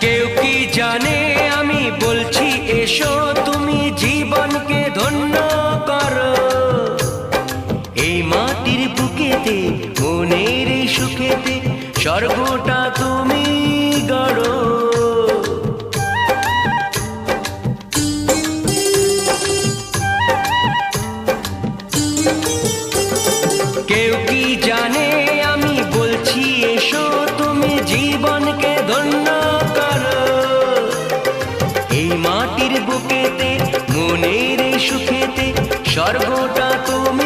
কেউ কি জানে আমি বলছি এসো তুমি জীবনকে ধন্য করো। এই মাটির বুকেতে মনের এই সুখেতে স্বর্গটা তুমি গড়ো। কেউ কি জানে আমি বলছি এসো তুমি জীবনকে ধন্য করো। এই মাটির বুকেতে মনের এই সুখেতে স্বর্গটা তুমি